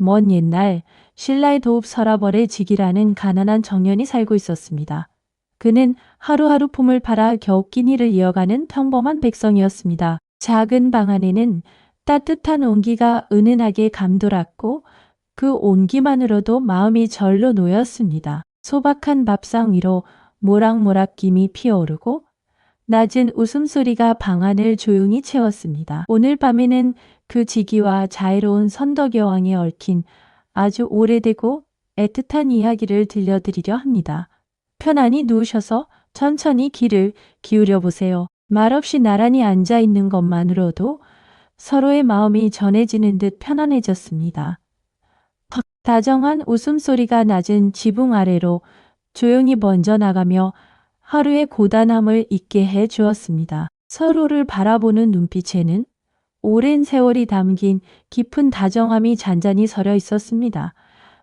먼 옛날 신라의 도읍 서라벌의 직이라는 가난한 청년이 살고 있었습니다. 그는 하루하루 품을 팔아 겨우 끼니를 이어가는 평범한 백성이었습니다. 작은 방 안에는 따뜻한 온기가 은은하게 감돌았고 그 온기만으로도 마음이 절로 놓였습니다. 소박한 밥상 위로 모락모락 김이 피어오르고 낮은 웃음소리가 방 안을 조용히 채웠습니다. 오늘 밤에는 그 지기와 자애로운 선덕여왕에 얽힌 아주 오래되고 애틋한 이야기를 들려드리려 합니다. 편안히 누우셔서 천천히 귀를 기울여 보세요. 말없이 나란히 앉아 있는 것만으로도 서로의 마음이 전해지는 듯 편안해졌습니다. 다정한 웃음소리가 낮은 지붕 아래로 조용히 번져나가며 하루의 고단함을 잊게 해 주었습니다. 서로를 바라보는 눈빛에는 오랜 세월이 담긴 깊은 다정함이 잔잔히 서려 있었습니다.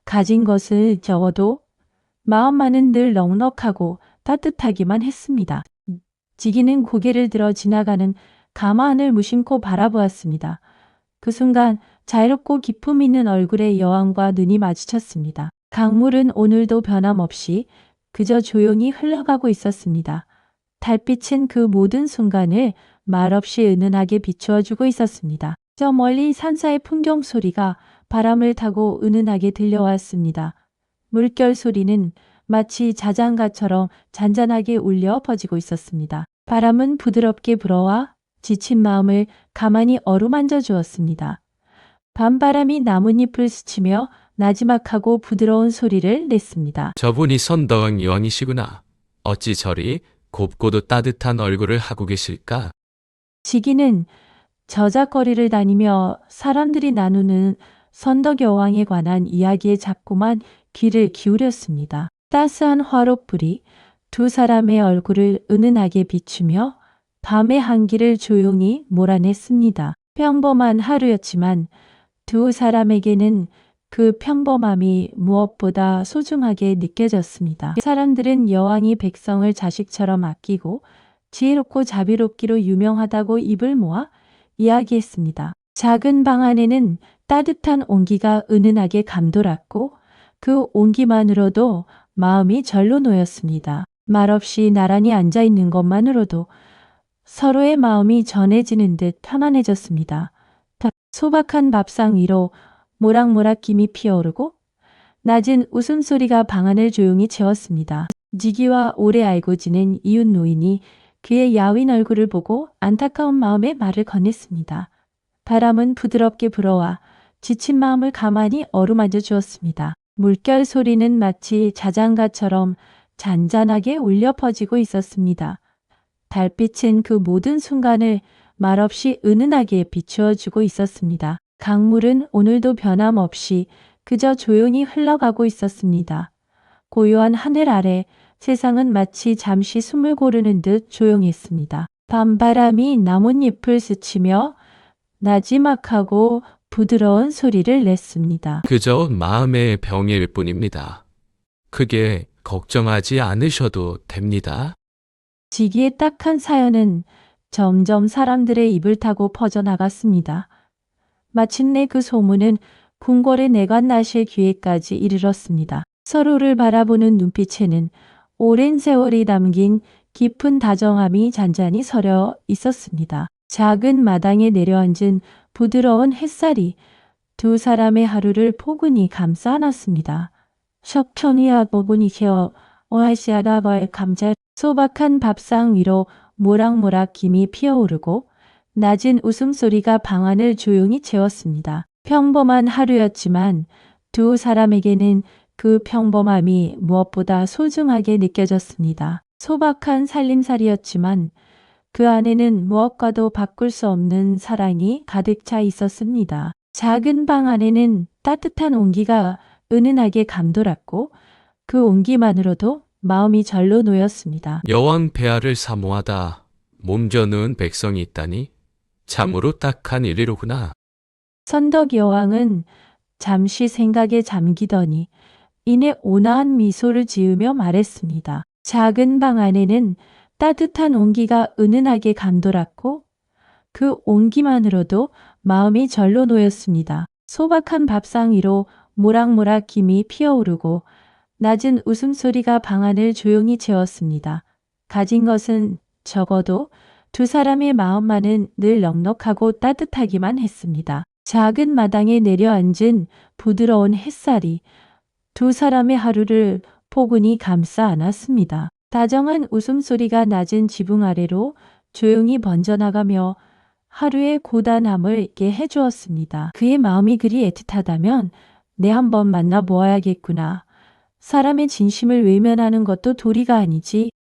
가진 것을 적어도 마음만은 늘 넉넉하고 따뜻하기만 했습니다. 지기는 고개를 들어 지나가는 가마안을 무심코 바라보았습니다. 그 순간 자유롭고 기품 있는 얼굴의 여왕과 눈이 마주쳤습니다. 강물은 오늘도 변함없이 그저 조용히 흘러가고 있었습니다. 달빛은 그 모든 순간을 말없이 은은하게 비추어주고 있었습니다. 저 멀리 산사의 풍경 소리가 바람을 타고 은은하게 들려왔습니다. 물결 소리는 마치 자장가처럼 잔잔하게 울려 퍼지고 있었습니다. 바람은 부드럽게 불어와 지친 마음을 가만히 어루만져 주었습니다. 밤바람이 나뭇잎을 스치며 나지막하고 부드러운 소리를 냈습니다. 저분이 선덕 여왕이시구나. 어찌 저리 곱고도 따뜻한 얼굴을 하고 계실까? 지기는 저작거리를 다니며 사람들이 나누는 선덕여왕에 관한 이야기에 자꾸만 귀를 기울였습니다. 따스한 화롯불이 두 사람의 얼굴을 은은하게 비추며 밤의 한기를 조용히 몰아냈습니다. 평범한 하루였지만 두 사람에게는 그 평범함이 무엇보다 소중하게 느껴졌습니다. 사람들은 여왕이 백성을 자식처럼 아끼고 지혜롭고 자비롭기로 유명하다고 입을 모아 이야기했습니다. 작은 방 안에는 따뜻한 온기가 은은하게 감돌았고 그 온기만으로도 마음이 절로 놓였습니다. 말없이 나란히 앉아 있는 것만으로도 서로의 마음이 전해지는 듯 편안해졌습니다. 소박한 밥상 위로 모락모락 김이 피어오르고 낮은 웃음소리가 방안을 조용히 채웠습니다. 지기와 오래 알고 지낸 이웃 노인이 그의 야윈 얼굴을 보고 안타까운 마음에 말을 건넸습니다. 바람은 부드럽게 불어와 지친 마음을 가만히 어루만져 주었습니다. 물결 소리는 마치 자장가처럼 잔잔하게 울려 퍼지고 있었습니다. 달빛은 그 모든 순간을 말없이 은은하게 비추어 주고 있었습니다. 강물은 오늘도 변함없이 그저 조용히 흘러가고 있었습니다. 고요한 하늘 아래 세상은 마치 잠시 숨을 고르는 듯 조용했습니다. 밤바람이 나뭇잎을 스치며 나지막하고 부드러운 소리를 냈습니다. 그저 마음의 병일 뿐입니다. 크게 걱정하지 않으셔도 됩니다. 지기의 딱한 사연은 점점 사람들의 입을 타고 퍼져나갔습니다. 마침내 그 소문은 궁궐의 내관나실 귀에까지 이르렀습니다. 서로를 바라보는 눈빛에는 오랜 세월이 담긴 깊은 다정함이 잔잔히 서려 있었습니다. 작은 마당에 내려앉은 부드러운 햇살이 두 사람의 하루를 포근히 감싸 안았습니다. 석천이야 보분이 케어 오아시아다바의 감자 소박한 밥상 위로 모락모락 김이 피어오르고 낮은 웃음소리가 방안을 조용히 채웠습니다. 평범한 하루였지만 두 사람에게는 그 평범함이 무엇보다 소중하게 느껴졌습니다. 소박한 살림살이였지만 그 안에는 무엇과도 바꿀 수 없는 사랑이 가득 차 있었습니다. 작은 방 안에는 따뜻한 온기가 은은하게 감돌았고 그 온기만으로도 마음이 절로 놓였습니다. 여왕 폐하를 사모하다 몸져놓은 백성이 있다니 참으로 딱한 일이로구나. 선덕 여왕은 잠시 생각에 잠기더니 이내 온화한 미소를 지으며 말했습니다. 작은 방 안에는 따뜻한 온기가 은은하게 감돌았고 그 온기만으로도 마음이 절로 놓였습니다. 소박한 밥상 위로 모락모락 김이 피어오르고 낮은 웃음소리가 방안을 조용히 채웠습니다. 가진 것은 적어도 두 사람의 마음만은 늘 넉넉하고 따뜻하기만 했습니다. 작은 마당에 내려앉은 부드러운 햇살이 두 사람의 하루를 포근히 감싸 안았습니다. 다정한 웃음소리가 낮은 지붕 아래로 조용히 번져나가며 하루의 고단함을 잊게 해주었습니다. 그의 마음이 그리 애틋하다면 내 한번 만나보아야겠구나. 사람의 진심을 외면하는 것도 도리가 아니지.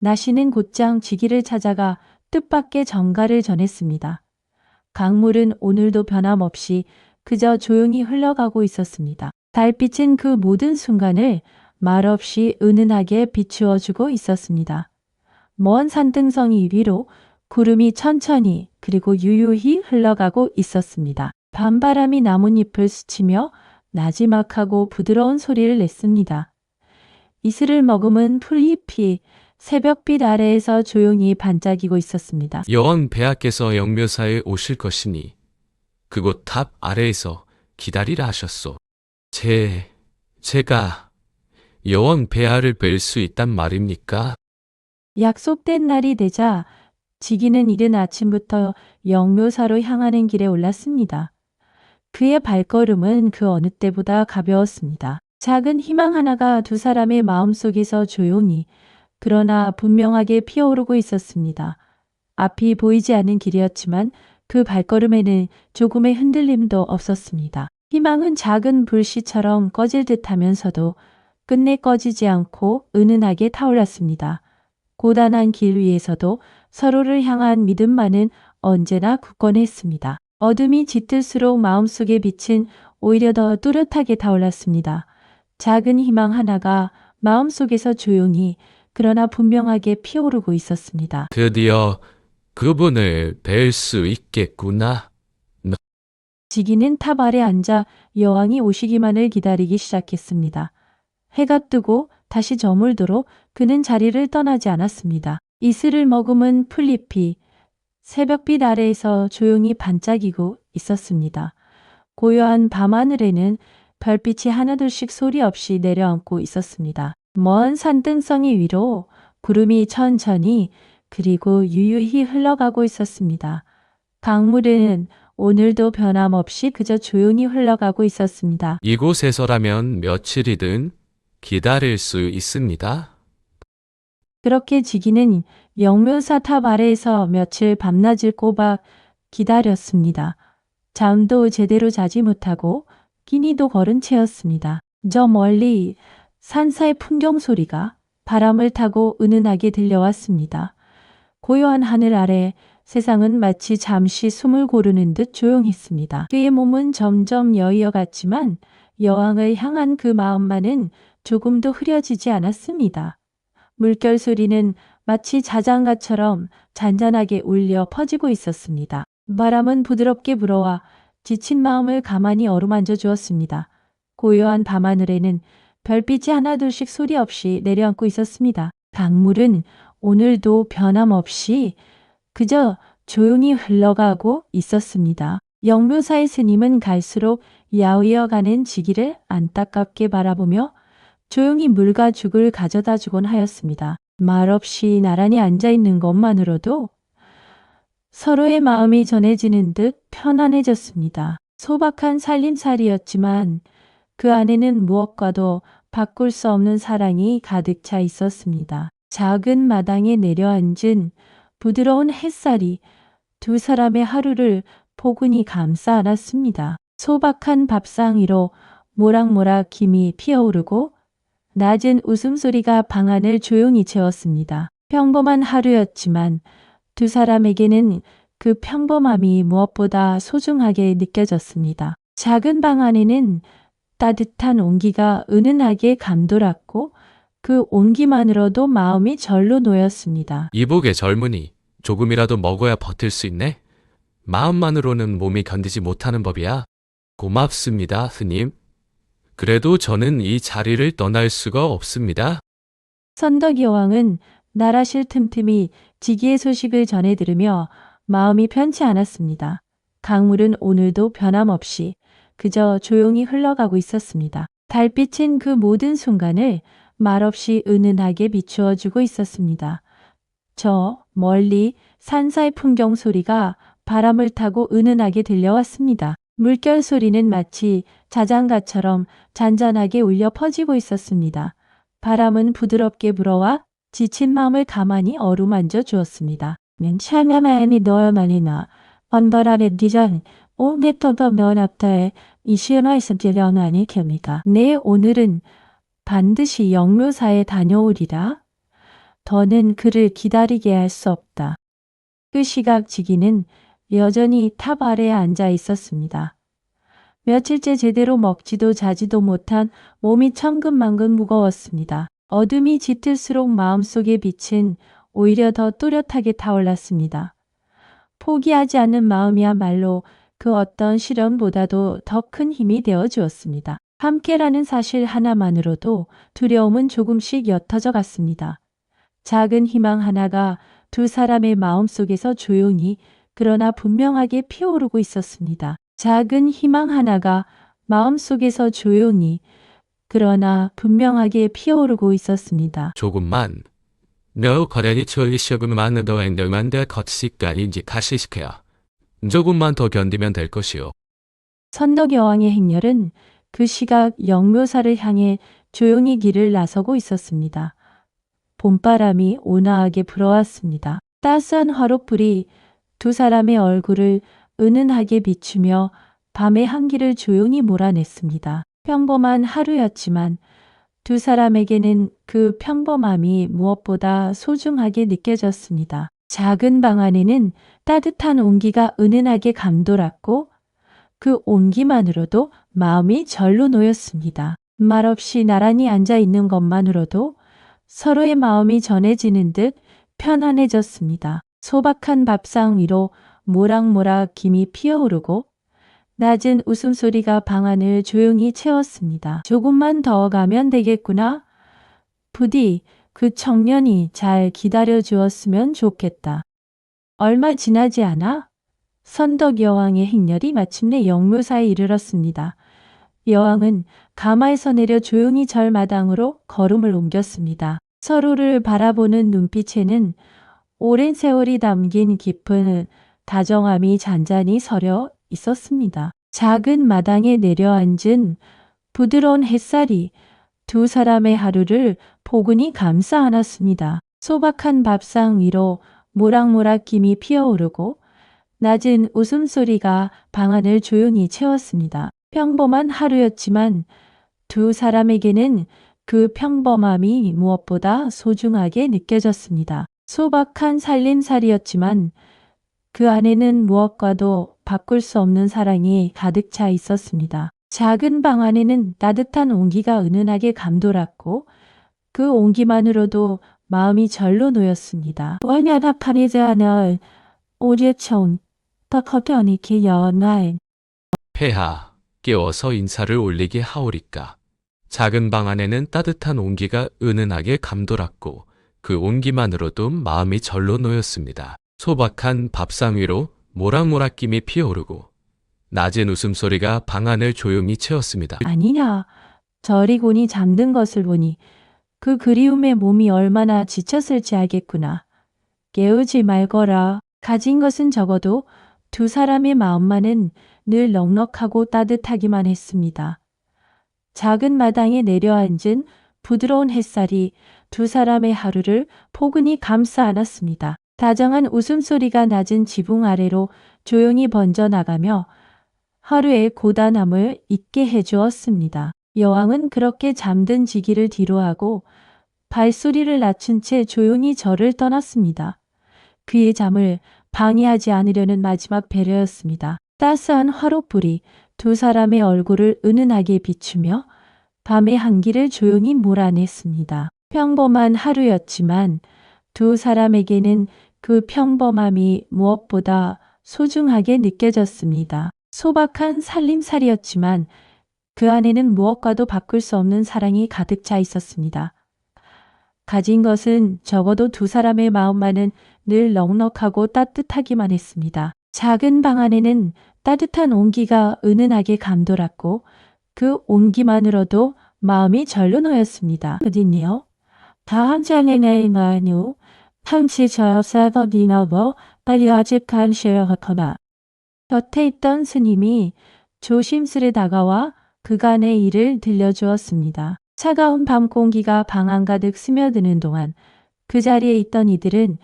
나시는 곧장 지기를 찾아가 뜻밖의 전가를 전했습니다. 강물은 오늘도 변함없이 그저 조용히 흘러가고 있었습니다. 달빛은 그 모든 순간을 말없이 은은하게 비추어주고 있었습니다. 먼 산등성이 위로 구름이 천천히 그리고 유유히 흘러가고 있었습니다. 밤바람이 나뭇잎을 스치며 나지막하고 부드러운 소리를 냈습니다. 이슬을 머금은 풀잎이 새벽빛 아래에서 조용히 반짝이고 있었습니다. 여왕 폐하께서 영묘사에 오실 것이니 그곳 탑 아래에서 기다리라 하셨소. 제가 여왕 폐하를 뵐 수 있단 말입니까? 약속된 날이 되자 지기는 이른 아침부터 영묘사로 향하는 길에 올랐습니다. 그의 발걸음은 그 어느 때보다 가벼웠습니다. 작은 희망 하나가 두 사람의 마음속에서 조용히 그러나 분명하게 피어오르고 있었습니다. 앞이 보이지 않는 길이었지만 그 발걸음에는 조금의 흔들림도 없었습니다. 희망은 작은 불씨처럼 꺼질 듯 하면서도 끝내 꺼지지 않고 은은하게 타올랐습니다. 고단한 길 위에서도 서로를 향한 믿음만은 언제나 굳건했습니다. 어둠이 짙을수록 마음속의 빛은 오히려 더 뚜렷하게 타올랐습니다. 작은 희망 하나가 마음속에서 조용히 그러나 분명하게 피어오르고 있었습니다. 드디어 그분을 뵐 수 있겠구나. 지기는 탑 아래 앉아 여왕이 오시기만을 기다리기 시작했습니다. 해가 뜨고 다시 저물도록 그는 자리를 떠나지 않았습니다. 이슬을 머금은 풀잎이 새벽빛 아래에서 조용히 반짝이고 있었습니다. 고요한 밤하늘에는 별빛이 하나둘씩 소리 없이 내려앉고 있었습니다. 먼 산등성이 위로 구름이 천천히 그리고 유유히 흘러가고 있었습니다. 강물은 오늘도 변함없이 그저 조용히 흘러가고 있었습니다. 이곳에서라면 며칠이든 기다릴 수 있습니다. 그렇게 지기는 영묘사 탑 아래에서 며칠 밤낮을 꼬박 기다렸습니다. 잠도 제대로 자지 못하고 끼니도 거른 채였습니다. 저 멀리 산사의 풍경 소리가 바람을 타고 은은하게 들려왔습니다. 고요한 하늘 아래 세상은 마치 잠시 숨을 고르는 듯 조용했습니다. 그의 몸은 점점 여의어갔지만 여왕을 향한 그 마음만은 조금도 흐려지지 않았습니다. 물결 소리는 마치 자장가처럼 잔잔하게 울려 퍼지고 있었습니다. 바람은 부드럽게 불어와 지친 마음을 가만히 어루만져 주었습니다. 고요한 밤하늘에는 별빛이 하나둘씩 소리 없이 내려앉고 있었습니다. 강물은 오늘도 변함없이 그저 조용히 흘러가고 있었습니다. 영묘사의 스님은 갈수록 야위어가는 지기를 안타깝게 바라보며 조용히 물과 죽을 가져다 주곤 하였습니다. 말없이 나란히 앉아있는 것만으로도 서로의 마음이 전해지는 듯 편안해졌습니다. 소박한 살림살이였지만 그 안에는 무엇과도 바꿀 수 없는 사랑이 가득 차 있었습니다. 작은 마당에 내려앉은 부드러운 햇살이 두 사람의 하루를 포근히 감싸 안았습니다. 소박한 밥상 위로 모락모락 김이 피어오르고 낮은 웃음소리가 방안을 조용히 채웠습니다. 평범한 하루였지만 두 사람에게는 그 평범함이 무엇보다 소중하게 느껴졌습니다. 작은 방 안에는 따뜻한 온기가 은은하게 감돌았고 그 온기만으로도 마음이 절로 놓였습니다. 이복의 젊은이 조금이라도 먹어야 버틸 수 있네. 마음만으로는 몸이 견디지 못하는 법이야. 고맙습니다, 스님. 그래도 저는 이 자리를 떠날 수가 없습니다. 선덕 여왕은 나라실 틈틈이 지기의 소식을 전해 들으며 마음이 편치 않았습니다. 강물은 오늘도 변함없이 그저 조용히 흘러가고 있었습니다. 달빛은 그 모든 순간을 말없이 은은하게 비추어 주고 있었습니다. 저 멀리 산사의 풍경 소리가 바람을 타고 은은하게 들려왔습니다. 물결 소리는 마치 자장가처럼 잔잔하게 울려 퍼지고 있었습니다. 바람은 부드럽게 불어와 지친 마음을 가만히 어루만져 주었습니다. 차냐마니 너야만이나 언바람의 디전 오메토더 너납다에 이시마이스디려나니 켭니까. 네, 오늘은 반드시 영묘사에 다녀오리라. 더는 그를 기다리게 할 수 없다. 그 시각 지기는 여전히 탑 아래에 앉아 있었습니다. 며칠째 제대로 먹지도 자지도 못한 몸이 천근만근 무거웠습니다. 어둠이 짙을수록 마음속의 빛은 오히려 더 또렷하게 타올랐습니다. 포기하지 않는 마음이야말로 그 어떤 시련보다도 더 큰 힘이 되어 주었습니다. 함께라는 사실 하나만으로도 두려움은 조금씩 옅어져 갔습니다. 작은 희망 하나가 두 사람의 마음속에서 조용히 그러나 분명하게 피어오르고 있었습니다. 작은 희망 하나가 마음속에서 조용히 그러나 분명하게 피어오르고 있었습니다. 조금만. 너 거래니 처리시험만 너만 될 것이까인지 가시시켜요. 조금만 더 견디면 될 것이요. 선덕 여왕의 행렬은 그 시각 영묘사를 향해 조용히 길을 나서고 있었습니다. 봄바람이 온화하게 불어왔습니다. 따스한 화롯불이 두 사람의 얼굴을 은은하게 비추며 밤의 한기를 조용히 몰아냈습니다. 평범한 하루였지만 두 사람에게는 그 평범함이 무엇보다 소중하게 느껴졌습니다. 작은 방 안에는 따뜻한 온기가 은은하게 감돌았고 그 온기만으로도 마음이 절로 놓였습니다. 말없이 나란히 앉아 있는 것만으로도 서로의 마음이 전해지는 듯 편안해졌습니다. 소박한 밥상 위로 모락모락 김이 피어오르고 낮은 웃음소리가 방안을 조용히 채웠습니다. 조금만 더 가면 되겠구나. 부디 그 청년이 잘 기다려 주었으면 좋겠다. 얼마 지나지 않아 선덕 여왕의 행렬이 마침내 영묘사에 이르렀습니다. 여왕은 가마에서 내려 조용히 절마당으로 걸음을 옮겼습니다. 서로를 바라보는 눈빛에는 오랜 세월이 담긴 깊은 다정함이 잔잔히 서려 있었습니다. 작은 마당에 내려앉은 부드러운 햇살이 두 사람의 하루를 포근히 감싸 안았습니다. 소박한 밥상 위로 모락모락 김이 피어오르고 낮은 웃음소리가 방안을 조용히 채웠습니다. 평범한 하루였지만 두 사람에게는 그 평범함이 무엇보다 소중하게 느껴졌습니다. 소박한 살림살이였지만 그 안에는 무엇과도 바꿀 수 없는 사랑이 가득 차 있었습니다. 작은 방 안에는 따뜻한 온기가 은은하게 감돌았고 그 온기만으로도 마음이 절로 놓였습니다. 원야답하니자널 오제청 더 커터니 기여날 폐하, 깨워서 인사를 올리게 하오리까. 작은 방 안에는 따뜻한 온기가 은은하게 감돌았고 그 온기만으로도 마음이 절로 놓였습니다. 소박한 밥상 위로 모락모락 김이 피어오르고 낮은 웃음소리가 방안을 조용히 채웠습니다. 아니냐. 저리곤이 잠든 것을 보니 그 그리움에 몸이 얼마나 지쳤을지 알겠구나. 깨우지 말거라. 가진 것은 적어도 두 사람의 마음만은 늘 넉넉하고 따뜻하기만 했습니다. 작은 마당에 내려앉은 부드러운 햇살이 두 사람의 하루를 포근히 감싸 안았습니다. 다정한 웃음소리가 낮은 지붕 아래로 조용히 번져나가며 하루의 고단함을 잊게 해주었습니다. 여왕은 그렇게 잠든 지기를 뒤로하고 발소리를 낮춘 채 조용히 절을 떠났습니다. 그의 잠을 방해하지 않으려는 마지막 배려였습니다. 따스한 화롯불이 두 사람의 얼굴을 은은하게 비추며 밤의 한기를 조용히 몰아냈습니다. 평범한 하루였지만 두 사람에게는 그 평범함이 무엇보다 소중하게 느껴졌습니다. 소박한 살림살이였지만 그 안에는 무엇과도 바꿀 수 없는 사랑이 가득 차 있었습니다. 가진 것은 적어도 두 사람의 마음만은 늘 넉넉하고 따뜻하기만 했습니다. 작은 방 안에는 따뜻한 온기가 은은하게 감돌았고 그 온기만으로도 마음이 절로 놓였습니다. 어딨니요? 다음 장에 내일만요. 탐치 저사더 니너버 빨리 아직 간시어하거나. 곁에 있던 스님이 조심스레 다가와 그간의 일을 들려주었습니다. 차가운 밤 공기가 방 안가득 스며드는 동안 그 자리에 있던 이들은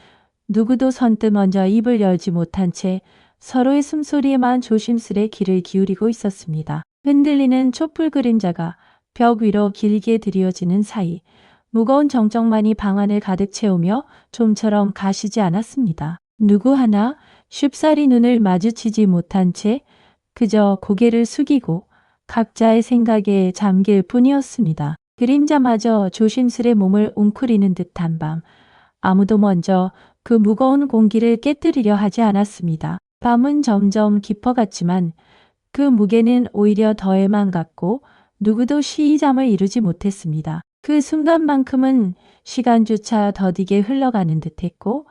누구도 선뜻 먼저 입을 열지 못한 채 서로의 숨소리에만 조심스레 귀를 기울이고 있었습니다. 흔들리는 촛불 그림자가 벽 위로 길게 드리워지는 사이 무거운 정적만이 방 안을 가득 채우며 좀처럼 가시지 않았습니다. 누구 하나 쉽사리 눈을 마주치지 못한 채 그저 고개를 숙이고 각자의 생각에 잠길 뿐이었습니다. 그림자마저 조심스레 몸을 웅크리는 듯한 밤, 아무도 먼저 그 무거운 공기를 깨뜨리려 하지 않았습니다. 밤은 점점 깊어갔지만 그 무게는 오히려 더해만 갔고 누구도 쉬이잠을 이루지 못했습니다. 그 순간만큼은 시간조차 더디게 흘러가는 듯했고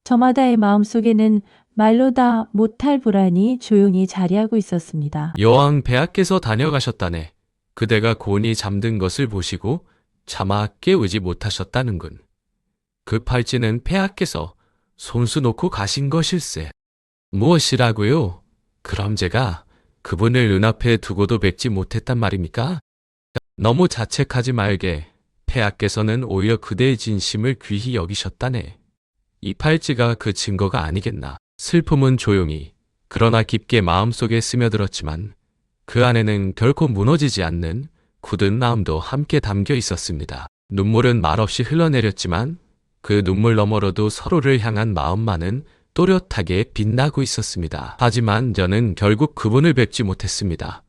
저마다의 마음속에는 말로 다 못할 불안이 조용히 자리하고 있었습니다. 여왕 폐하께서 다녀가셨다네. 그대가 곤히 잠든 것을 보시고 차마 깨우지 못하셨다는군. 그 팔찌는 폐하께서 손수 놓고 가신 것일세. 무엇이라고요? 그럼 제가 그분을 눈앞에 두고도 뵙지 못했단 말입니까? 너무 자책하지 말게. 폐하께서는 오히려 그대의 진심을 귀히 여기셨다네. 이 팔찌가 그 증거가 아니겠나. 슬픔은 조용히 그러나 깊게 마음속에 스며들었지만 그 안에는 결코 무너지지 않는 굳은 마음도 함께 담겨 있었습니다. 눈물은 말없이 흘러내렸지만 그 눈물 너머로도 서로를 향한 마음만은 또렷하게 빛나고 있었습니다. 하지만 저는 결국 그분을 뵙지 못했습니다.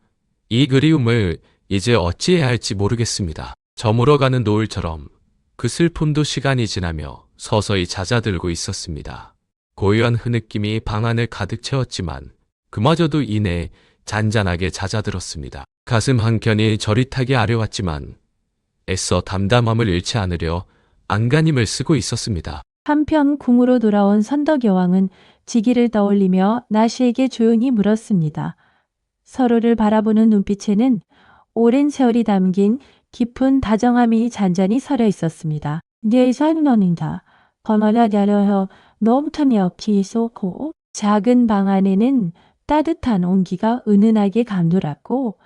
이 그리움을 이제 어찌해야 할지 모르겠습니다. 저물어가는 노을처럼 그 슬픔도 시간이 지나며 서서히 잦아들고 있었습니다. 고요한 흐느낌이 방 안을 가득 채웠지만 그마저도 이내 잔잔하게 잦아들었습니다. 가슴 한켠이 저릿하게 아려왔지만 애써 담담함을 잃지 않으려 안간힘을 쓰고 있었습니다. 한편 궁으로 돌아온 선덕여왕은 지기를 떠올리며 나시에게 조용히 물었습니다. 서로를 바라보는 눈빛에는 오랜 세월이 담긴 깊은 다정함이 잔잔히 서려 있었습니다. 네 삶너는다. 번호라야려여 너무타며 기소고 작은 방 안에는 따뜻한 온기가 은은하게 감돌았고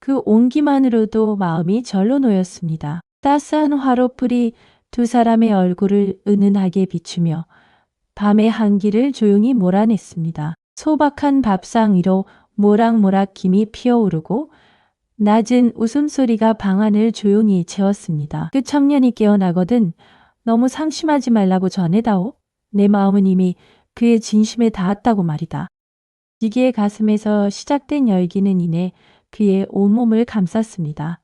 그 온기만으로도 마음이 절로 놓였습니다. 따스한 화로불이 두 사람의 얼굴을 은은하게 비추며 밤의 한기를 조용히 몰아냈습니다. 소박한 밥상 위로 모락모락 김이 피어오르고 낮은 웃음소리가 방 안을 조용히 채웠습니다. 그 청년이 깨어나거든 너무 상심하지 말라고 전해다오. 내 마음은 이미 그의 진심에 닿았다고 말이다. 지기의 가슴에서 시작된 열기는 이내 그의 온몸을 감쌌습니다.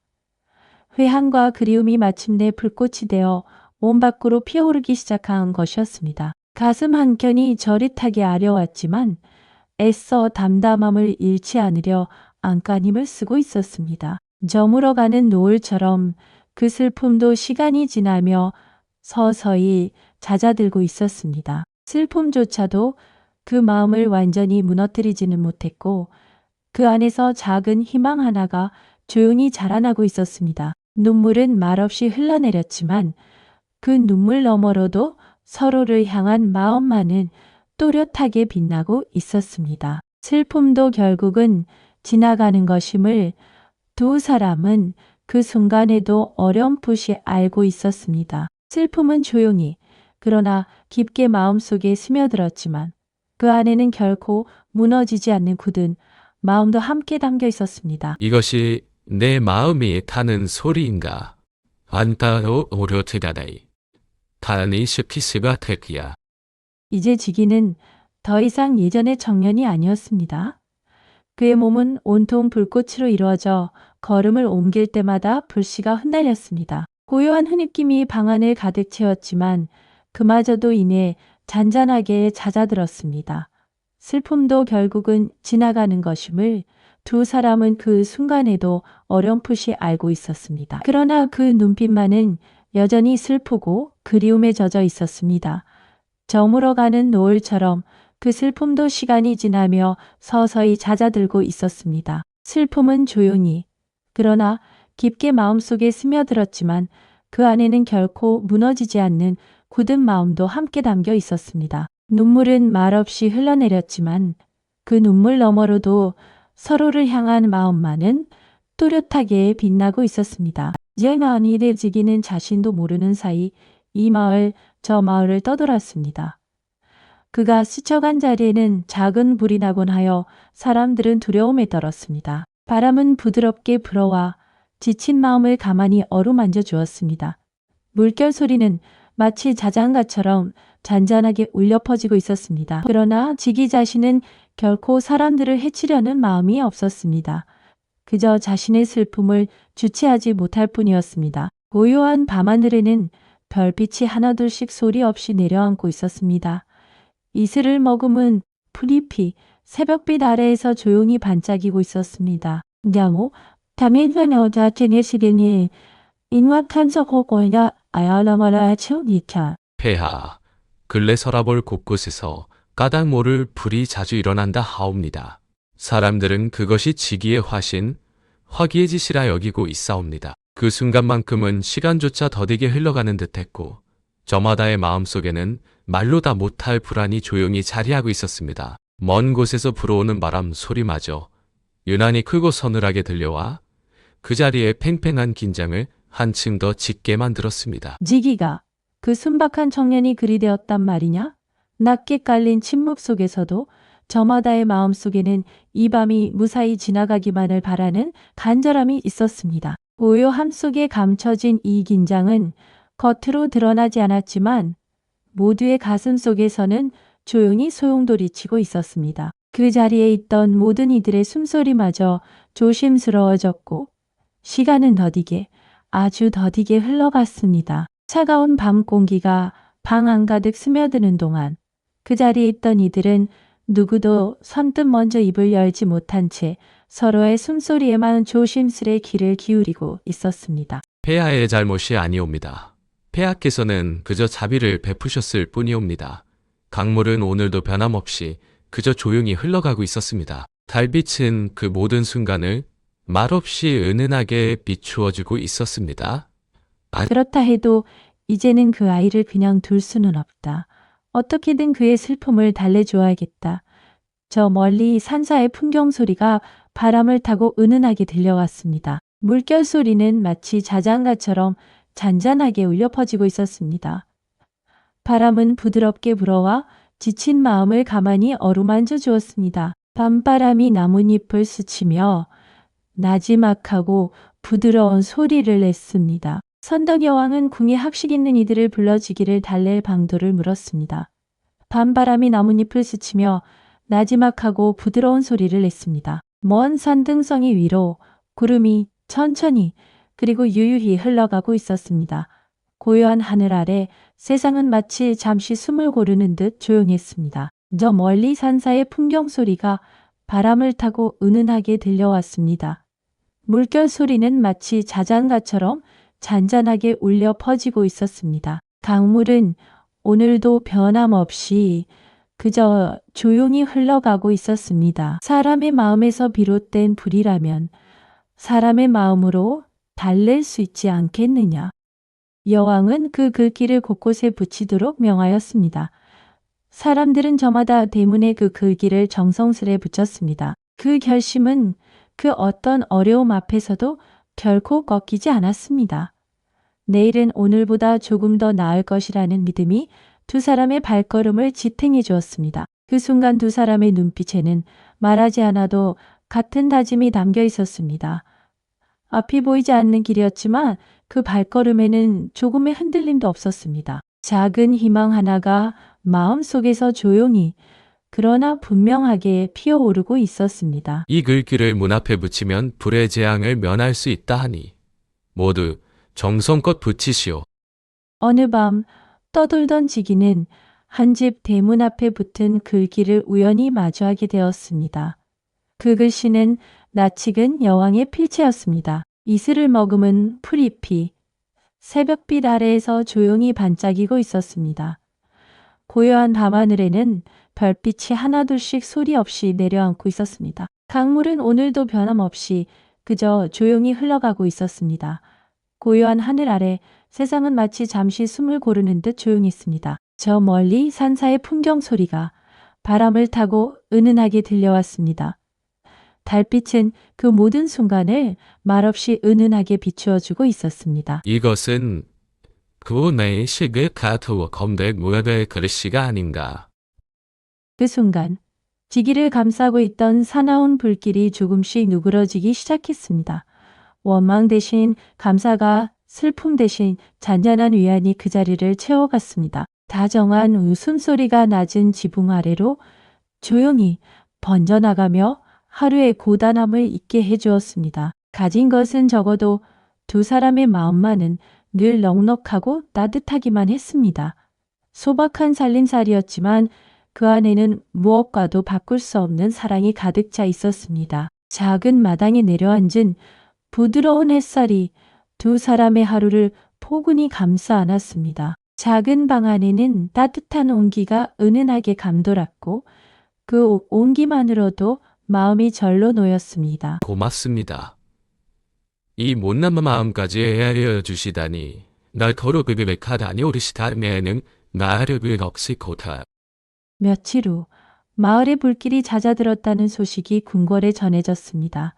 회한과 그리움이 마침내 불꽃이 되어 몸 밖으로 피어오르기 시작한 것이었습니다. 가슴 한켠이 저릿하게 아려왔지만 애써 담담함을 잃지 않으려 안간힘을 쓰고 있었습니다. 저물어가는 노을처럼 그 슬픔도 시간이 지나며 서서히 잦아들고 있었습니다. 슬픔조차도 그 마음을 완전히 무너뜨리지는 못했고 그 안에서 작은 희망 하나가 조용히 자라나고 있었습니다. 눈물은 말없이 흘러내렸지만 그 눈물 너머로도 서로를 향한 마음만은 또렷하게 빛나고 있었습니다. 슬픔도 결국은 지나가는 것임을 두 사람은 그 순간에도 어렴풋이 알고 있었습니다. 슬픔은 조용히 그러나 깊게 마음속에 스며들었지만 그 안에는 결코 무너지지 않는 굳은 마음도 함께 담겨 있었습니다. 이것이 내 마음이 타는 소리인가? 안타로 오려트다다이. 타니 스피스가 택이야. 이제 지기는 더 이상 예전의 청년이 아니었습니다. 그의 몸은 온통 불꽃으로 이루어져 걸음을 옮길 때마다 불씨가 흩날렸습니다. 고요한 흐느낌이 방 안을 가득 채웠지만 그마저도 이내 잔잔하게 잦아들었습니다. 슬픔도 결국은 지나가는 것임을 두 사람은 그 순간에도 어렴풋이 알고 있었습니다. 그러나 그 눈빛만은 여전히 슬프고 그리움에 젖어 있었습니다. 저물어가는 노을처럼 그 슬픔도 시간이 지나며 서서히 잦아들고 있었습니다. 슬픔은 조용히, 그러나 깊게 마음속에 스며들었지만 그 안에는 결코 무너지지 않는 굳은 마음도 함께 담겨 있었습니다. 눈물은 말없이 흘러내렸지만 그 눈물 너머로도 서로를 향한 마음만은 또렷하게 빛나고 있었습니다. 예나니 내지기는 자신도 모르는 사이 이 마을 저 마을을 떠돌았습니다. 그가 스쳐간 자리에는 작은 불이 나곤 하여 사람들은 두려움에 떨었습니다. 바람은 부드럽게 불어와 지친 마음을 가만히 어루만져 주었습니다. 물결 소리는 마치 자장가처럼 잔잔하게 울려 퍼지고 있었습니다. 그러나 지기 자신은 결코 사람들을 해치려는 마음이 없었습니다. 그저 자신의 슬픔을 주체하지 못할 뿐이었습니다. 고요한 밤하늘에는 별빛이 하나둘씩 소리 없이 내려앉고 있었습니다. 이슬을 머금은 풀잎이 새벽빛 아래에서 조용히 반짝이고 있었습니다. 야모, 담임선 여자 제네시리니 인와탄서고고야 아야라마라 치우니차. 폐하, 근래 서라볼 곳곳에서 까닭 모를 불이 자주 일어난다 하옵니다. 사람들은 그것이 지기의 화신, 화기의 짓이라 여기고 있사옵니다. 그 순간만큼은 시간조차 더디게 흘러가는 듯했고 저마다의 마음속에는 말로 다 못할 불안이 조용히 자리하고 있었습니다. 먼 곳에서 불어오는 바람 소리마저 유난히 크고 서늘하게 들려와 그 자리에 팽팽한 긴장을 한층 더 짙게 만들었습니다. 지기가 그 순박한 청년이 그리 되었단 말이냐? 낮게 깔린 침묵 속에서도 저마다의 마음속에는 이 밤이 무사히 지나가기만을 바라는 간절함이 있었습니다. 고요함 속에 감춰진 이 긴장은 겉으로 드러나지 않았지만 모두의 가슴 속에서는 조용히 소용돌이치고 있었습니다. 그 자리에 있던 모든 이들의 숨소리마저 조심스러워졌고 시간은 더디게, 아주 더디게 흘러갔습니다. 차가운 밤 공기가 방 한가득 스며드는 동안 그 자리에 있던 이들은 누구도 선뜻 먼저 입을 열지 못한 채 서로의 숨소리에만 조심스레 귀를 기울이고 있었습니다. 폐하의 잘못이 아니옵니다. 폐하께서는 그저 자비를 베푸셨을 뿐이옵니다. 강물은 오늘도 변함없이 그저 조용히 흘러가고 있었습니다. 달빛은 그 모든 순간을 말없이 은은하게 비추어주고 있었습니다. 그렇다 해도 이제는 그 아이를 그냥 둘 수는 없다. 어떻게든 그의 슬픔을 달래줘야겠다. 저 멀리 산사의 풍경 소리가 바람을 타고 은은하게 들려왔습니다. 물결 소리는 마치 자장가처럼 잔잔하게 울려 퍼지고 있었습니다. 바람은 부드럽게 불어와 지친 마음을 가만히 어루만져 주었습니다. 밤바람이 나뭇잎을 스치며 나지막하고 부드러운 소리를 냈습니다. 선덕 여왕은 궁에 학식 있는 이들을 불러주기를 달랠 방도를 물었습니다. 밤바람이 나뭇잎을 스치며 나지막하고 부드러운 소리를 냈습니다. 먼 산등성이 위로 구름이 천천히 그리고 유유히 흘러가고 있었습니다. 고요한 하늘 아래 세상은 마치 잠시 숨을 고르는 듯 조용했습니다. 저 멀리 산사의 풍경 소리가 바람을 타고 은은하게 들려왔습니다. 물결 소리는 마치 자장가처럼 잔잔하게 울려 퍼지고 있었습니다. 강물은 오늘도 변함없이 그저 조용히 흘러가고 있었습니다. 사람의 마음에서 비롯된 불이라면 사람의 마음으로 달랠 수 있지 않겠느냐. 여왕은 그 글귀를 곳곳에 붙이도록 명하였습니다. 사람들은 저마다 대문에 그 글귀를 정성스레 붙였습니다. 그 결심은 그 어떤 어려움 앞에서도 결코 꺾이지 않았습니다. 내일은 오늘보다 조금 더 나을 것이라는 믿음이 두 사람의 발걸음을 지탱해 주었습니다. 그 순간 두 사람의 눈빛에는 말하지 않아도 같은 다짐이 담겨 있었습니다. 앞이 보이지 않는 길이었지만 그 발걸음에는 조금의 흔들림도 없었습니다. 작은 희망 하나가 마음속에서 조용히 그러나 분명하게 피어오르고 있었습니다. 이 글귀를 문 앞에 붙이면 불의 재앙을 면할 수 있다 하니 모두 정성껏 붙이시오. 어느 밤 떠돌던 지기는 한 집 대문 앞에 붙은 글귀를 우연히 마주하게 되었습니다. 그 글씨는 낯익은 여왕의 필체였습니다. 이슬을 머금은 풀잎이 새벽빛 아래에서 조용히 반짝이고 있었습니다. 고요한 밤하늘에는 별빛이 하나둘씩 소리 없이 내려앉고 있었습니다. 강물은 오늘도 변함없이 그저 조용히 흘러가고 있었습니다. 고요한 하늘 아래 세상은 마치 잠시 숨을 고르는 듯 조용했습니다. 저 멀리 산사의 풍경 소리가 바람을 타고 은은하게 들려왔습니다. 달빛은 그 모든 순간을 말없이 은은하게 비추어주고 있었습니다. 이것은 그분의 시계 카트와 검대 무야의 글씨가 아닌가. 그 순간 지기를 감싸고 있던 사나운 불길이 조금씩 누그러지기 시작했습니다. 원망 대신 감사가 슬픔 대신 잔잔한 위안이 그 자리를 채워갔습니다. 다정한 웃음소리가 낮은 지붕 아래로 조용히 번져나가며 하루의 고단함을 잊게 해주었습니다. 가진 것은 적어도 두 사람의 마음만은 늘 넉넉하고 따뜻하기만 했습니다. 소박한 살림살이였지만 그 안에는 무엇과도 바꿀 수 없는 사랑이 가득 차 있었습니다. 작은 마당에 내려앉은 부드러운 햇살이 두 사람의 하루를 포근히 감싸 안았습니다. 작은 방 안에는 따뜻한 온기가 은은하게 감돌았고 그 온기만으로도 마음이 절로 놓였습니다. 고맙습니다. 이 못난 마음까지 헤아려 주시다니. 날 거룩을 하다니 오르시다면은 나를 없이 고타. 며칠 후 마을에 불길이 잦아들었다는 소식이 궁궐에 전해졌습니다.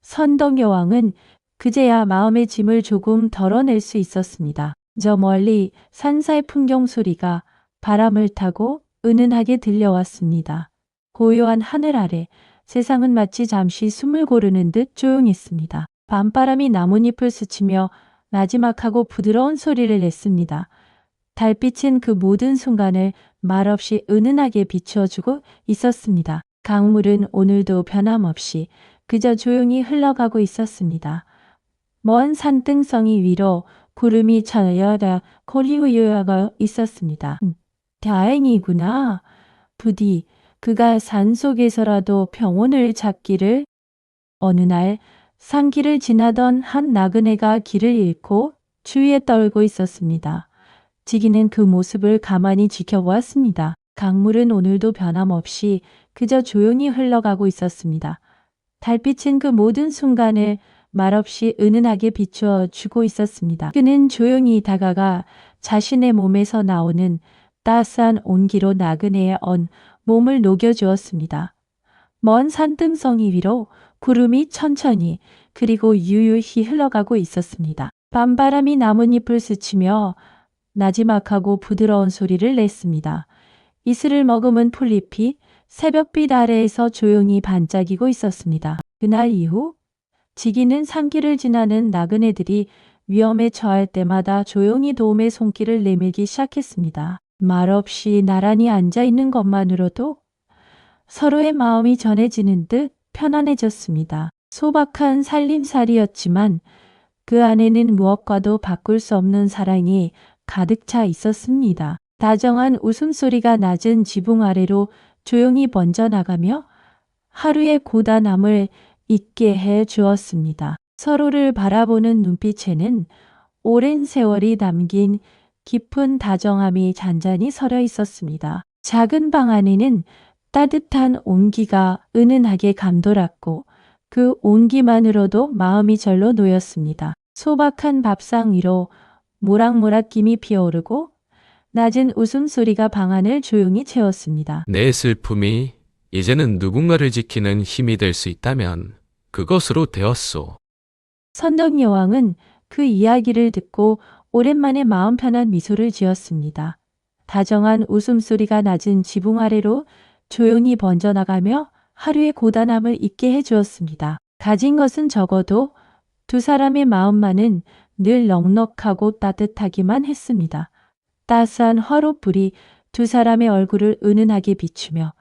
선덕 여왕은 그제야 마음의 짐을 조금 덜어낼 수 있었습니다. 저 멀리 산사의 풍경 소리가 바람을 타고 은은하게 들려왔습니다. 고요한 하늘 아래 세상은 마치 잠시 숨을 고르는 듯 조용했습니다. 밤바람이 나뭇잎을 스치며 나지막하고 부드러운 소리를 냈습니다. 달빛은 그 모든 순간을 말없이 은은하게 비추어주고 있었습니다. 강물은 오늘도 변함없이 그저 조용히 흘러가고 있었습니다. 먼 산등성이 위로 구름이 차여라 고리우유가 있었습니다. 다행이구나. 부디 그가 산속에서라도 병원을 찾기를. 어느 날 산길을 지나던 한 나그네가 길을 잃고 추위에 떨고 있었습니다. 지기는 그 모습을 가만히 지켜보았습니다. 강물은 오늘도 변함없이 그저 조용히 흘러가고 있었습니다. 달빛은 그 모든 순간을 말없이 은은하게 비추어 주고 있었습니다. 그는 조용히 다가가 자신의 몸에서 나오는 따스한 온기로 나그네의 몸을 녹여주었습니다. 먼 산등성이 위로 구름이 천천히 그리고 유유히 흘러가고 있었습니다. 밤바람이 나뭇잎을 스치며 나지막하고 부드러운 소리를 냈습니다. 이슬을 머금은 풀잎이 새벽빛 아래에서 조용히 반짝이고 있었습니다. 그날 이후 지기는 산길을 지나는 나그네들이 위험에 처할 때마다 조용히 도움의 손길을 내밀기 시작했습니다. 말없이 나란히 앉아 있는 것만으로도 서로의 마음이 전해지는 듯 편안해졌습니다. 소박한 살림살이였지만 그 안에는 무엇과도 바꿀 수 없는 사랑이 가득 차 있었습니다. 다정한 웃음소리가 낮은 지붕 아래로 조용히 번져나가며 하루의 고단함을 잊게 해 주었습니다. 서로를 바라보는 눈빛에는 오랜 세월이 담긴 깊은 다정함이 잔잔히 서려 있었습니다. 작은 방 안에는 따뜻한 온기가 은은하게 감돌았고 그 온기만으로도 마음이 절로 놓였습니다. 소박한 밥상 위로 모락모락 김이 피어오르고 낮은 웃음소리가 방 안을 조용히 채웠습니다. 내 슬픔이 이제는 누군가를 지키는 힘이 될 수 있다면 그것으로 되었소. 선덕 여왕은 그 이야기를 듣고 오랜만에 마음 편한 미소를 지었습니다. 다정한 웃음소리가 낮은 지붕 아래로 조용히 번져나가며 하루의 고단함을 잊게 해주었습니다. 가진 것은 적어도 두 사람의 마음만은 늘 넉넉하고 따뜻하기만 했습니다. 따스한 화롯불이 두 사람의 얼굴을 은은하게 비추며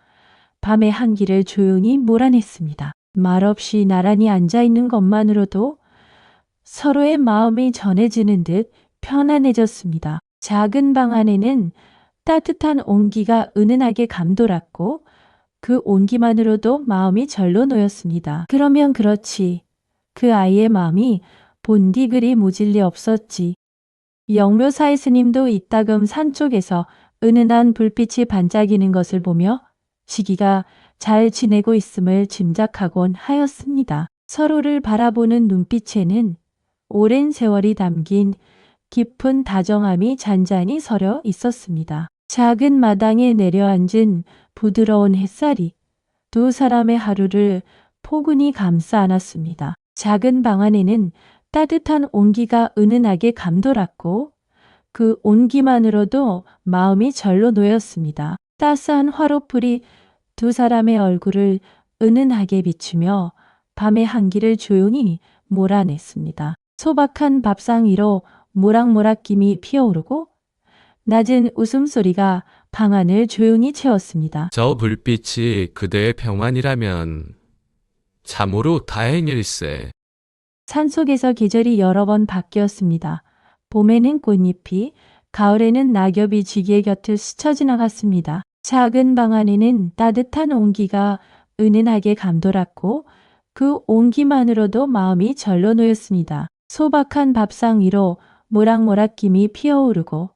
밤의 한기를 조용히 몰아냈습니다. 말없이 나란히 앉아있는 것만으로도 서로의 마음이 전해지는 듯 편안해졌습니다. 작은 방 안에는 따뜻한 온기가 은은하게 감돌았고 그 온기만으로도 마음이 절로 놓였습니다. 그러면 그렇지. 그 아이의 마음이 본디 그리 모질리 없었지. 영묘사의 스님도 이따금 산 쪽에서 은은한 불빛이 반짝이는 것을 보며 지기가 잘 지내고 있음을 짐작하곤 하였습니다. 서로를 바라보는 눈빛에는 오랜 세월이 담긴 깊은 다정함이 잔잔히 서려 있었습니다. 작은 마당에 내려앉은 부드러운 햇살이 두 사람의 하루를 포근히 감싸 안았습니다. 작은 방 안에는 따뜻한 온기가 은은하게 감돌았고 그 온기만으로도 마음이 절로 놓였습니다. 따스한 화롯불이 두 사람의 얼굴을 은은하게 비추며 밤의 한기를 조용히 몰아냈습니다. 소박한 밥상 위로 모락모락 김이 피어오르고 낮은 웃음소리가 방 안을 조용히 채웠습니다. 저 불빛이 그대의 평안이라면 참으로 다행일세. 산속에서 계절이 여러 번 바뀌었습니다. 봄에는 꽃잎이, 가을에는 낙엽이 지기의 곁을 스쳐 지나갔습니다. 작은 방 안에는 따뜻한 온기가 은은하게 감돌았고 그 온기만으로도 마음이 절로 놓였습니다. 소박한 밥상 위로 모락모락 김이 피어오르고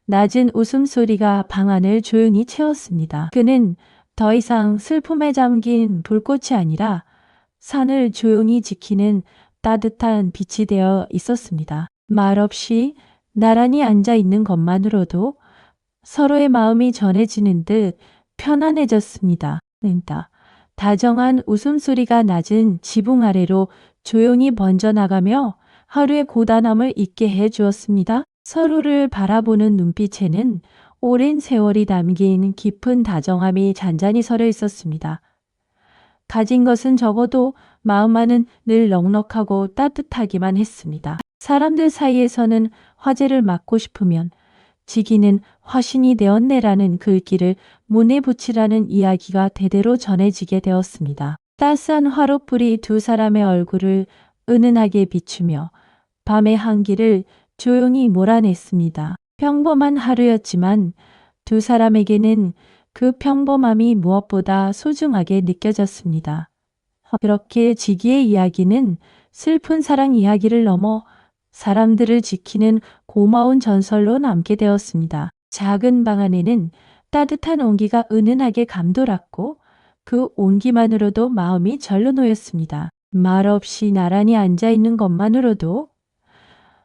낮은 웃음소리가 방 안을 조용히 채웠습니다. 그는 더 이상 슬픔에 잠긴 불꽃이 아니라 산을 조용히 지키는 따뜻한 빛이 되어 있었습니다. 말없이 나란히 앉아 있는 것만으로도 서로의 마음이 전해지는 듯 편안해졌습니다. 다정한 웃음소리가 낮은 지붕 아래로 조용히 번져나가며 하루의 고단함을 잊게 해 주었습니다. 서로를 바라보는 눈빛에는 오랜 세월이 담긴 깊은 다정함이 잔잔히 서려 있었습니다. 가진 것은 적어도 마음만은 늘 넉넉하고 따뜻하기만 했습니다. 사람들 사이에서는 화제를 맡고 싶으면 지기는 화신이 되었네라는 글귀를 문에 붙이라는 이야기가 대대로 전해지게 되었습니다. 따스한 화롯불이 두 사람의 얼굴을 은은하게 비추며 밤의 한기를 조용히 몰아냈습니다. 평범한 하루였지만 두 사람에게는 그 평범함이 무엇보다 소중하게 느껴졌습니다. 그렇게 지기의 이야기는 슬픈 사랑 이야기를 넘어 사람들을 지키는 고마운 전설로 남게 되었습니다. 작은 방 안에는 따뜻한 온기가 은은하게 감돌았고 그 온기만으로도 마음이 절로 놓였습니다. 말없이 나란히 앉아 있는 것만으로도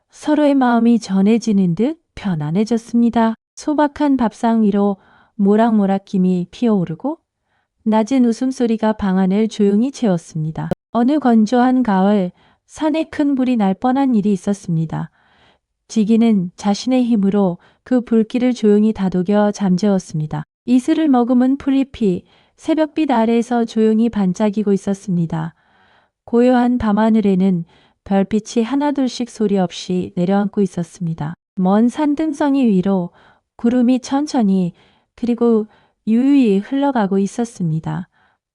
서로의 마음이 전해지는 듯 편안해졌습니다. 소박한 밥상 위로 모락모락 김이 피어오르고 낮은 웃음소리가 방 안을 조용히 채웠습니다. 어느 건조한 가을, 산에 큰 불이 날 뻔한 일이 있었습니다. 지기는 자신의 힘으로 그 불길을 조용히 다독여 잠재웠습니다. 이슬을 머금은 풀잎이 새벽빛 아래에서 조용히 반짝이고 있었습니다. 고요한 밤하늘에는 별빛이 하나둘씩 소리 없이 내려앉고 있었습니다. 먼 산등성이 위로 구름이 천천히 그리고 유유히 흘러가고 있었습니다.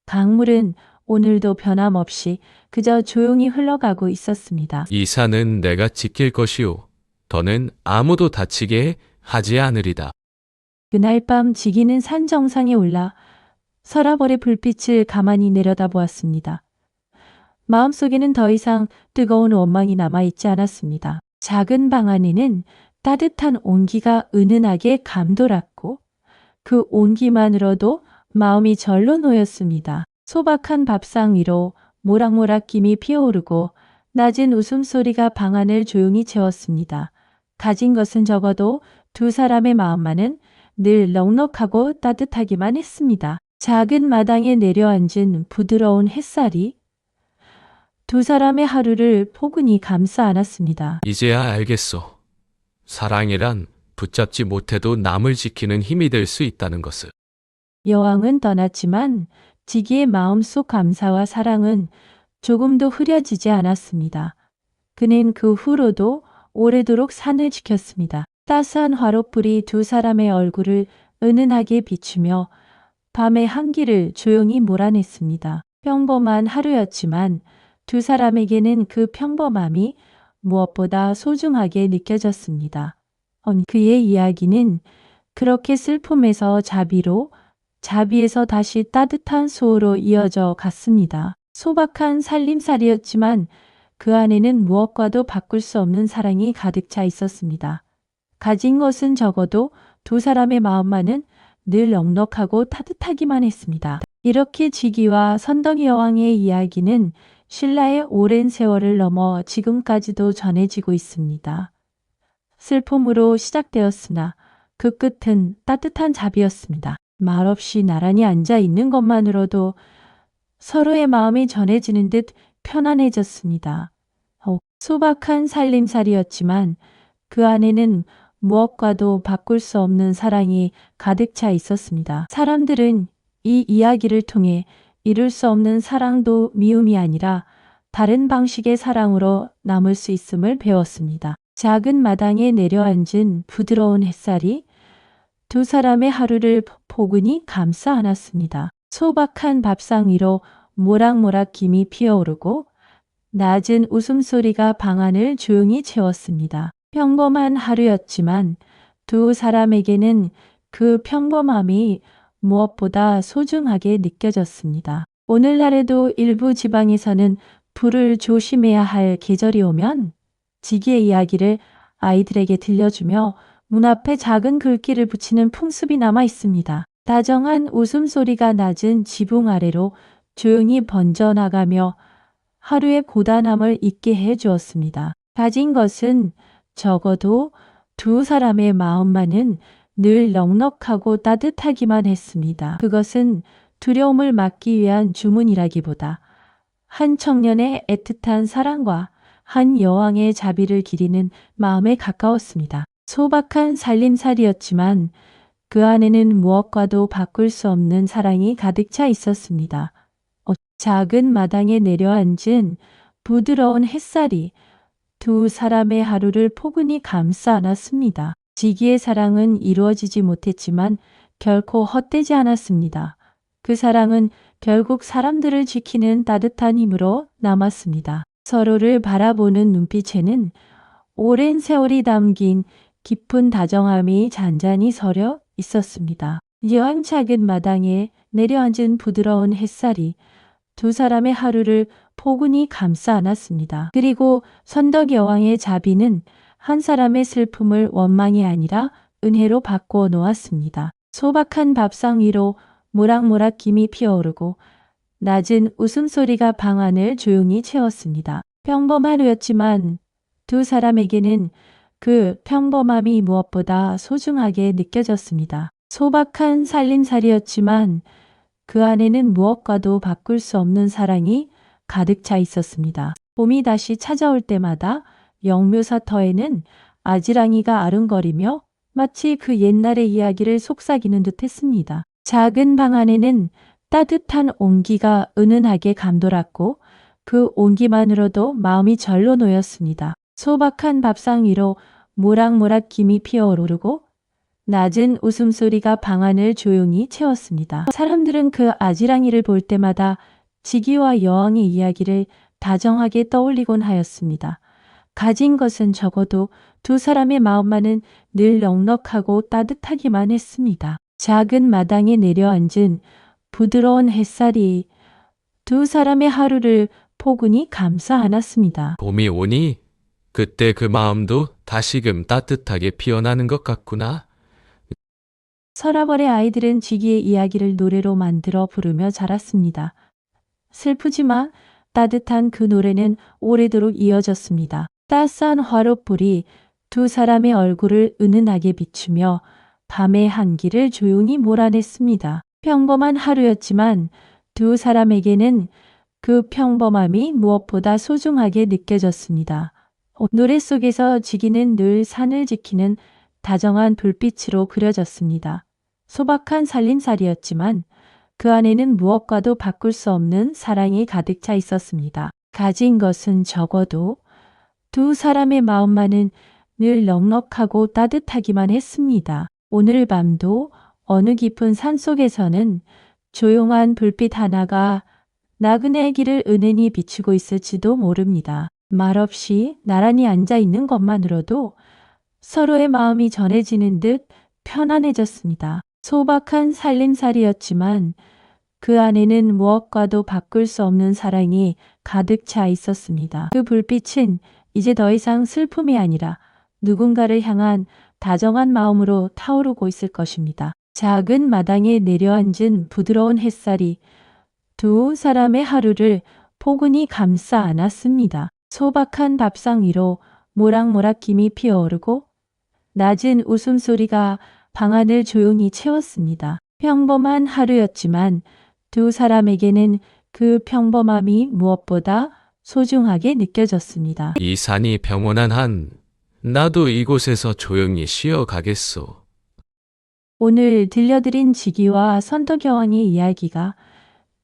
강물은 오늘도 변함없이 그저 조용히 흘러가고 있었습니다. 이 산은 내가 지킬 것이오. 더는 아무도 다치게 하지 않으리다. 그날 밤 지기는 산 정상에 올라 서라벌의 불빛을 가만히 내려다보았습니다. 마음속에는 더 이상 뜨거운 원망이 남아있지 않았습니다. 작은 방 안에는 따뜻한 온기가 은은하게 감돌았고 그 온기만으로도 마음이 절로 놓였습니다. 소박한 밥상 위로 모락모락 김이 피어오르고 낮은 웃음소리가 방 안을 조용히 채웠습니다. 가진 것은 적어도 두 사람의 마음만은 늘 넉넉하고 따뜻하기만 했습니다. 작은 마당에 내려앉은 부드러운 햇살이 두 사람의 하루를 포근히 감싸 안았습니다. 이제야 알겠소. 사랑이란 붙잡지 못해도 남을 지키는 힘이 될 수 있다는 것을. 여왕은 떠났지만 지기의 마음속 감사와 사랑은 조금도 흐려지지 않았습니다. 그는 그 후로도 오래도록 산을 지켰습니다. 따스한 화롯불이 두 사람의 얼굴을 은은하게 비추며 밤의 한기를 조용히 몰아냈습니다. 평범한 하루였지만 두 사람에게는 그 평범함이 무엇보다 소중하게 느껴졌습니다. 그의 이야기는 그렇게 슬픔에서 자비로, 자비에서 다시 따뜻한 수호로 이어져 갔습니다. 소박한 살림살이였지만 그 안에는 무엇과도 바꿀 수 없는 사랑이 가득 차 있었습니다. 가진 것은 적어도 두 사람의 마음만은 늘 넉넉하고 따뜻하기만 했습니다. 이렇게 지기와 선덕 여왕의 이야기는 신라의 오랜 세월을 넘어 지금까지도 전해지고 있습니다. 슬픔으로 시작되었으나 그 끝은 따뜻한 자비였습니다. 말없이 나란히 앉아 있는 것만으로도 서로의 마음이 전해지는 듯 편안해졌습니다. 소박한 살림살이였지만 그 안에는 무엇과도 바꿀 수 없는 사랑이 가득 차 있었습니다. 사람들은 이 이야기를 통해 이룰 수 없는 사랑도 미움이 아니라 다른 방식의 사랑으로 남을 수 있음을 배웠습니다. 작은 마당에 내려앉은 부드러운 햇살이 두 사람의 하루를 포근히 감싸 안았습니다. 소박한 밥상 위로 모락모락 김이 피어오르고 낮은 웃음소리가 방안을 조용히 채웠습니다. 평범한 하루였지만 두 사람에게는 그 평범함이 무엇보다 소중하게 느껴졌습니다. 오늘날에도 일부 지방에서는 불을 조심해야 할 계절이 오면 지기의 이야기를 아이들에게 들려주며 문 앞에 작은 글귀를 붙이는 풍습이 남아 있습니다. 다정한 웃음소리가 낮은 지붕 아래로 조용히 번져나가며 하루의 고단함을 잊게 해 주었습니다. 가진 것은 적어도 두 사람의 마음만은 늘 넉넉하고 따뜻하기만 했습니다. 그것은 두려움을 막기 위한 주문이라기보다 한 청년의 애틋한 사랑과 한 여왕의 자비를 기리는 마음에 가까웠습니다. 소박한 살림살이였지만 그 안에는 무엇과도 바꿀 수 없는 사랑이 가득 차 있었습니다. 작은 마당에 내려앉은 부드러운 햇살이 두 사람의 하루를 포근히 감싸 안았습니다. 지기의 사랑은 이루어지지 못했지만 결코 헛되지 않았습니다. 그 사랑은 결국 사람들을 지키는 따뜻한 힘으로 남았습니다. 서로를 바라보는 눈빛에는 오랜 세월이 담긴 깊은 다정함이 잔잔히 서려 있었습니다. 여한 작은 마당에 내려앉은 부드러운 햇살이 두 사람의 하루를 포근히 감싸 안았습니다. 그리고 선덕 여왕의 자비는 한 사람의 슬픔을 원망이 아니라 은혜로 바꾸어 놓았습니다. 소박한 밥상 위로 모락모락 김이 피어오르고 낮은 웃음소리가 방안을 조용히 채웠습니다. 평범한 하루였지만 두 사람에게는 그 평범함이 무엇보다 소중하게 느껴졌습니다. 소박한 살림살이였지만 그 안에는 무엇과도 바꿀 수 없는 사랑이 가득 차 있었습니다. 봄이 다시 찾아올 때마다 영묘사터에는 아지랑이가 아른거리며 마치 그 옛날의 이야기를 속삭이는 듯 했습니다. 작은 방 안에는 따뜻한 온기가 은은하게 감돌았고 그 온기만으로도 마음이 절로 놓였습니다. 소박한 밥상 위로 모락모락 김이 피어오르고 낮은 웃음소리가 방안을 조용히 채웠습니다. 사람들은 그 아지랑이를 볼 때마다 지기와 여왕의 이야기를 다정하게 떠올리곤 하였습니다. 가진 것은 적어도 두 사람의 마음만은 늘 넉넉하고 따뜻하기만 했습니다. 작은 마당에 내려앉은 부드러운 햇살이 두 사람의 하루를 포근히 감싸 안았습니다. 봄이 오니 그때 그 마음도 다시금 따뜻하게 피어나는 것 같구나. 서라벌의 아이들은 지기의 이야기를 노래로 만들어 부르며 자랐습니다. 슬프지만 따뜻한 그 노래는 오래도록 이어졌습니다. 따스한 화롯불이 두 사람의 얼굴을 은은하게 비추며 밤의 한기를 조용히 몰아냈습니다. 평범한 하루였지만 두 사람에게는 그 평범함이 무엇보다 소중하게 느껴졌습니다. 노래 속에서 지기는 늘 산을 지키는 다정한 불빛으로 그려졌습니다. 소박한 살림살이였지만 그 안에는 무엇과도 바꿀 수 없는 사랑이 가득 차 있었습니다. 가진 것은 적어도 두 사람의 마음만은 늘 넉넉하고 따뜻하기만 했습니다. 오늘 밤도 어느 깊은 산속에서는 조용한 불빛 하나가 나그네의 길을 은은히 비추고 있을지도 모릅니다. 말없이 나란히 앉아 있는 것만으로도 서로의 마음이 전해지는 듯 편안해졌습니다. 소박한 살림살이였지만 그 안에는 무엇과도 바꿀 수 없는 사랑이 가득 차 있었습니다. 그 불빛은 이제 더 이상 슬픔이 아니라 누군가를 향한 다정한 마음으로 타오르고 있을 것입니다. 작은 마당에 내려앉은 부드러운 햇살이 두 사람의 하루를 포근히 감싸 안았습니다. 소박한 밥상 위로 모락모락 김이 피어오르고 낮은 웃음소리가 방안을 조용히 채웠습니다. 평범한 하루였지만 두 사람에게는 그 평범함이 무엇보다 소중하게 느껴졌습니다. 이 산이 평온한 한 나도 이곳에서 조용히 쉬어 가겠소. 오늘 들려드린 지기와 선덕여왕의 이야기가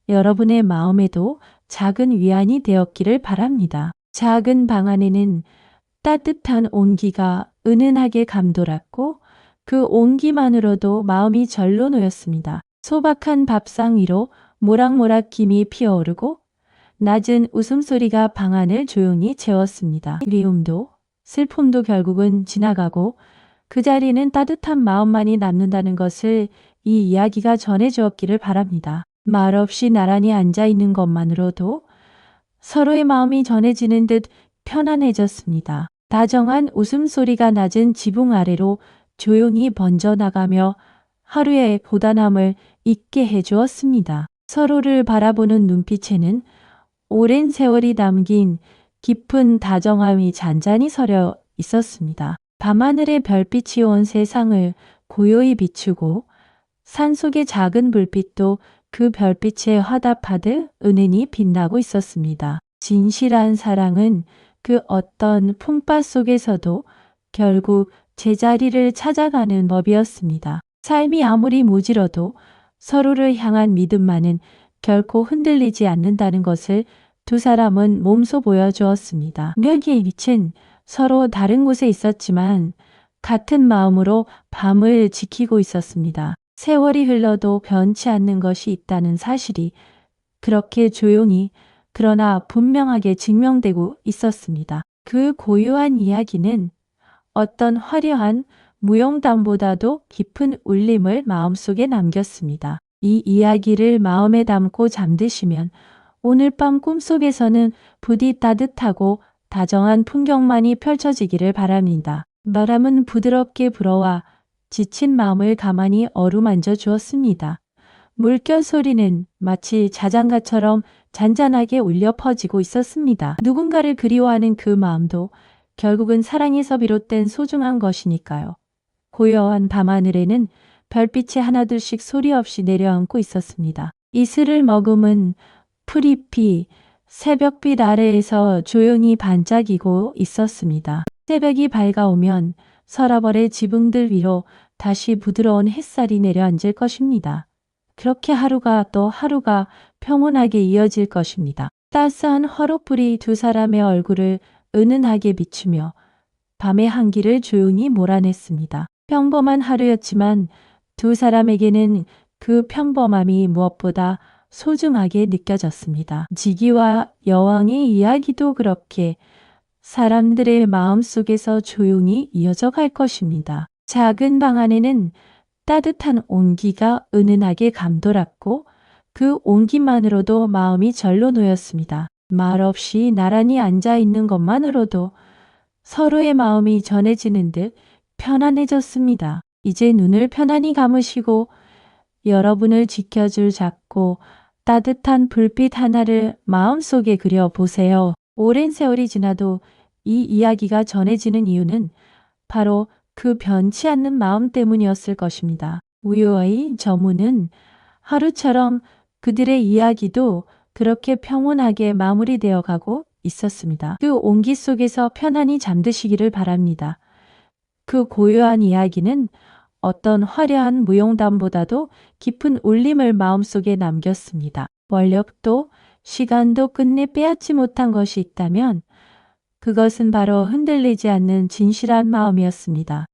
여러분의 마음에도 작은 위안이 되었기를 바랍니다. 작은 방 안에는 따뜻한 온기가 은은하게 감돌았고 그 온기만으로도 마음이 절로 놓였습니다. 소박한 밥상 위로 모락모락 김이 피어오르고 낮은 웃음소리가 방 안을 조용히 채웠습니다. 그리움도 슬픔도 결국은 지나가고 그 자리는 따뜻한 마음만이 남는다는 것을 이 이야기가 전해주었기를 바랍니다. 말없이 나란히 앉아있는 것만으로도 서로의 마음이 전해지는 듯 편안해졌습니다. 다정한 웃음소리가 낮은 지붕 아래로 조용히 번져나가며 하루의 고단함을 잊게 해주었습니다. 서로를 바라보는 눈빛에는 오랜 세월이 담긴 깊은 다정함이 잔잔히 서려 있었습니다. 밤하늘의 별빛이 온 세상을 고요히 비추고 산속의 작은 불빛도 그 별빛에 화답하듯 은은히 빛나고 있었습니다. 진실한 사랑은 그 어떤 풍파 속에서도 결국 제자리를 찾아가는 법이었습니다. 삶이 아무리 무지러도 서로를 향한 믿음만은 결코 흔들리지 않는다는 것을 두 사람은 몸소 보여주었습니다. 묘기의 빛은 서로 다른 곳에 있었지만 같은 마음으로 밤을 지키고 있었습니다. 세월이 흘러도 변치 않는 것이 있다는 사실이 그렇게 조용히 그러나 분명하게 증명되고 있었습니다. 그 고유한 이야기는 어떤 화려한 무용담보다도 깊은 울림을 마음속에 남겼습니다. 이 이야기를 마음에 담고 잠드시면 오늘 밤 꿈속에서는 부디 따뜻하고 다정한 풍경만이 펼쳐지기를 바랍니다. 바람은 부드럽게 불어와 지친 마음을 가만히 어루만져 주었습니다. 물결 소리는 마치 자장가처럼 잔잔하게 울려 퍼지고 있었습니다. 누군가를 그리워하는 그 마음도 결국은 사랑에서 비롯된 소중한 것이니까요. 고요한 밤하늘에는 별빛이 하나둘씩 소리 없이 내려앉고 있었습니다. 이슬을 머금은 풀잎이 새벽빛 아래에서 조용히 반짝이고 있었습니다. 새벽이 밝아오면 서라벌의 지붕들 위로 다시 부드러운 햇살이 내려앉을 것입니다. 그렇게 하루가 또 하루가 평온하게 이어질 것입니다. 따스한 화롯불이 두 사람의 얼굴을 은은하게 비추며 밤의 한기를 조용히 몰아냈습니다. 평범한 하루였지만 두 사람에게는 그 평범함이 무엇보다 소중하게 느껴졌습니다. 지기와 여왕의 이야기도 그렇게 사람들의 마음속에서 조용히 이어져 갈 것입니다. 작은 방 안에는 따뜻한 온기가 은은하게 감돌았고 그 온기만으로도 마음이 절로 놓였습니다. 말없이 나란히 앉아있는 것만으로도 서로의 마음이 전해지는 듯 편안해졌습니다. 이제 눈을 편안히 감으시고 여러분을 지켜줄 작고 따뜻한 불빛 하나를 마음속에 그려보세요. 오랜 세월이 지나도 이 이야기가 전해지는 이유는 바로 그 변치 않는 마음 때문이었을 것입니다. 우유의 저문은 하루처럼 그들의 이야기도 그렇게 평온하게 마무리되어 가고 있었습니다. 그 온기 속에서 편안히 잠드시기를 바랍니다. 그 고요한 이야기는 어떤 화려한 무용담보다도 깊은 울림을 마음속에 남겼습니다. 원력도 시간도 끝내 빼앗지 못한 것이 있다면 그것은 바로 흔들리지 않는 진실한 마음이었습니다.